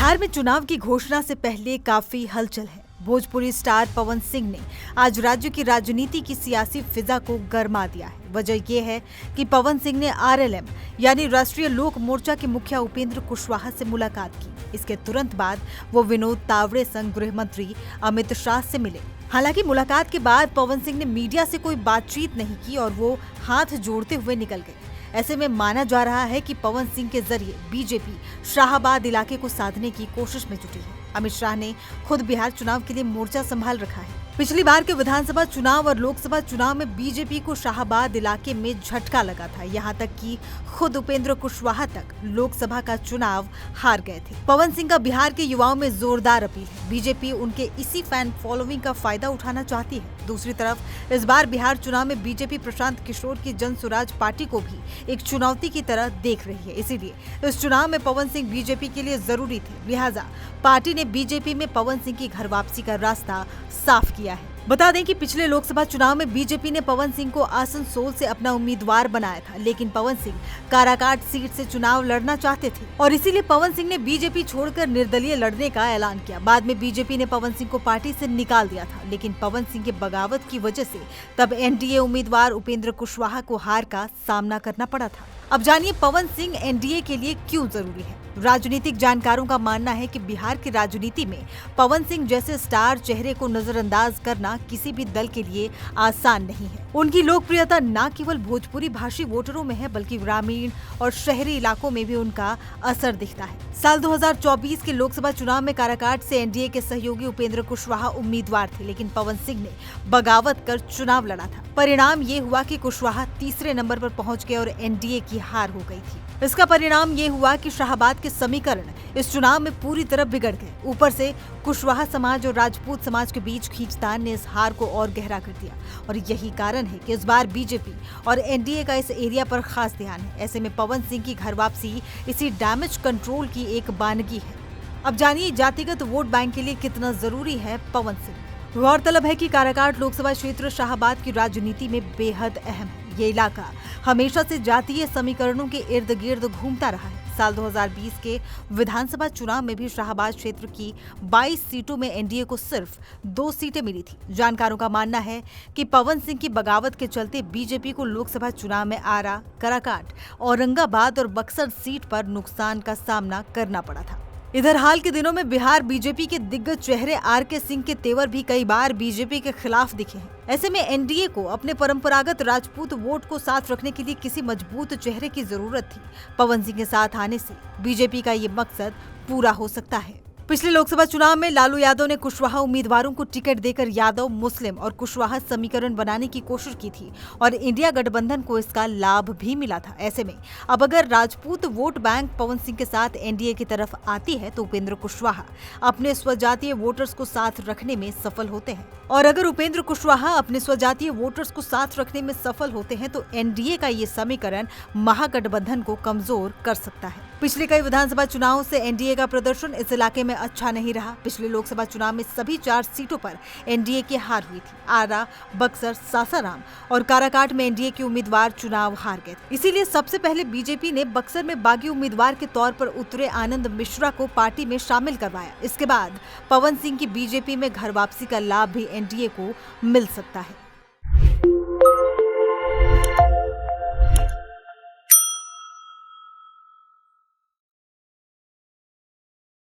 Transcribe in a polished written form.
बिहार में चुनाव की घोषणा से पहले काफी हलचल है। भोजपुरी स्टार पवन सिंह ने आज राज्य की राजनीति की सियासी फिजा को गरमा दिया है। वजह यह है कि पवन सिंह ने आरएलएम यानी राष्ट्रीय लोक मोर्चा के मुखिया उपेंद्र कुशवाहा से मुलाकात की। इसके तुरंत बाद वो विनोद तावड़े संग गृह मंत्री अमित शाह से मिले। हालांकि मुलाकात के बाद पवन सिंह ने मीडिया से कोई बातचीत नहीं की और वो हाथ जोड़ते हुए निकल गए। ऐसे में माना जा रहा है कि पवन सिंह के जरिए बीजेपी शाहाबाद इलाके को साधने की कोशिश में जुटी है। अमित शाह ने खुद बिहार चुनाव के लिए मोर्चा संभाल रखा है। पिछली बार के विधानसभा चुनाव और लोकसभा चुनाव में बीजेपी को शाहाबाद इलाके में झटका लगा था। यहां तक कि खुद उपेंद्र कुशवाहा तक लोकसभा का चुनाव हार गए थे। पवन सिंह का बिहार के युवाओं में जोरदार अपील है। बीजेपी उनके इसी फैन फॉलोइंग का फायदा उठाना चाहती है। दूसरी तरफ इस बार बिहार चुनाव में बीजेपी प्रशांत किशोर की जन स्वराज पार्टी को भी एक चुनौती की तरह देख रही है। इसीलिए इस चुनाव में पवन सिंह बीजेपी के लिए जरूरी थे। लिहाजा पार्टी ने बीजेपी में पवन सिंह की घर वापसी का रास्ता साफ किया है। बता दें कि पिछले लोकसभा चुनाव में बीजेपी ने पवन सिंह को आसनसोल से अपना उम्मीदवार बनाया था, लेकिन पवन सिंह काराकाट सीट से चुनाव लड़ना चाहते थे और इसीलिए पवन सिंह ने बीजेपी छोड़कर निर्दलीय लड़ने का ऐलान किया। बाद में बीजेपी ने पवन सिंह को पार्टी से निकाल दिया था, लेकिन पवन सिंह के बगावत की वजह से तब एनडीए उम्मीदवार उपेंद्र कुशवाहा को हार का सामना करना पड़ा था। अब जानिए पवन सिंह एनडीए के लिए क्यों जरूरी है। राजनीतिक जानकारों का मानना है कि बिहार की राजनीति में पवन सिंह जैसे स्टार चेहरे को नजरअंदाज करना किसी भी दल के लिए आसान नहीं है। उनकी लोकप्रियता न केवल भोजपुरी भाषी वोटरों में है, बल्कि ग्रामीण और शहरी इलाकों में भी उनका असर दिखता है। साल 2024 के लोकसभा चुनाव में काराकाट से एनडीए के सहयोगी उपेंद्र कुशवाहा उम्मीदवार थे, लेकिन पवन सिंह ने बगावत कर चुनाव लड़ा था। परिणाम ये हुआ कि कुशवाहा तीसरे नंबर पर पहुंच गए और एनडीए की हार हो गई थी। इसका परिणाम ये हुआ कि शाहाबाद के समीकरण इस चुनाव में पूरी तरह बिगड़ गए। ऊपर से कुशवाहा समाज और राजपूत समाज के बीच खींचतान ने इस हार को और गहरा कर दिया और यही कारण है कि इस बार बीजेपी और एनडीए का इस एरिया पर खास ध्यान है। ऐसे में पवन सिंह की घर वापसी इसी डैमेज कंट्रोल की एक बानगी है। अब जानिए जातिगत वोट बैंक के लिए कितना जरूरी है पवन सिंह। गौरतलब है कि काराकाट लोकसभा क्षेत्र शाहाबाद की राजनीति में बेहद अहम है। ये इलाका हमेशा से जातीय समीकरणों के इर्द गिर्द घूमता रहा है। साल 2020 के विधानसभा चुनाव में भी शाहाबाद क्षेत्र की 22 सीटों में एनडीए को सिर्फ 2 सीटें मिली थी। जानकारों का मानना है कि पवन सिंह की बगावत के चलते बीजेपी को लोकसभा चुनाव में आरा, काराकाट, औरंगाबाद और बक्सर सीट पर नुकसान का सामना करना पड़ा था। इधर हाल के दिनों में बिहार बीजेपी के दिग्गज चेहरे आरके सिंह के तेवर भी कई बार बीजेपी के खिलाफ दिखे हैं। ऐसे में एनडीए को अपने परंपरागत राजपूत वोट को साथ रखने के लिए किसी मजबूत चेहरे की जरूरत थी। पवन सिंह के साथ आने से बीजेपी का ये मकसद पूरा हो सकता है। पिछले लोकसभा चुनाव में लालू यादव ने कुशवाहा उम्मीदवारों को टिकट देकर यादव, मुस्लिम और कुशवाहा समीकरण बनाने की कोशिश की थी और इंडिया गठबंधन को इसका लाभ भी मिला था। ऐसे में अब अगर राजपूत वोट बैंक पवन सिंह के साथ एनडीए की तरफ आती है तो उपेंद्र कुशवाहा अपने स्वजातीय वोटर्स को साथ रखने में सफल होते हैं और अगर उपेंद्र कुशवाहा अपने स्वजातीय वोटर्स को साथ रखने में सफल होते हैं तो एनडीए का ये समीकरण महागठबंधन को कमजोर कर सकता है। पिछले कई विधानसभा चुनावों से एनडीए का प्रदर्शन इस इलाके में अच्छा नहीं रहा। पिछले लोकसभा चुनाव में सभी 4 सीटों पर एनडीए की हार हुई थी। आरा, बक्सर, सासाराम और काराकाट में एनडीए के उम्मीदवार चुनाव हार गए। इसीलिए सबसे पहले बीजेपी ने बक्सर में बागी उम्मीदवार के तौर पर उतरे आनंद मिश्रा को पार्टी में शामिल करवाया। इसके बाद पवन सिंह की बीजेपी में घर वापसी का लाभ भी एनडीए को मिल सकता है।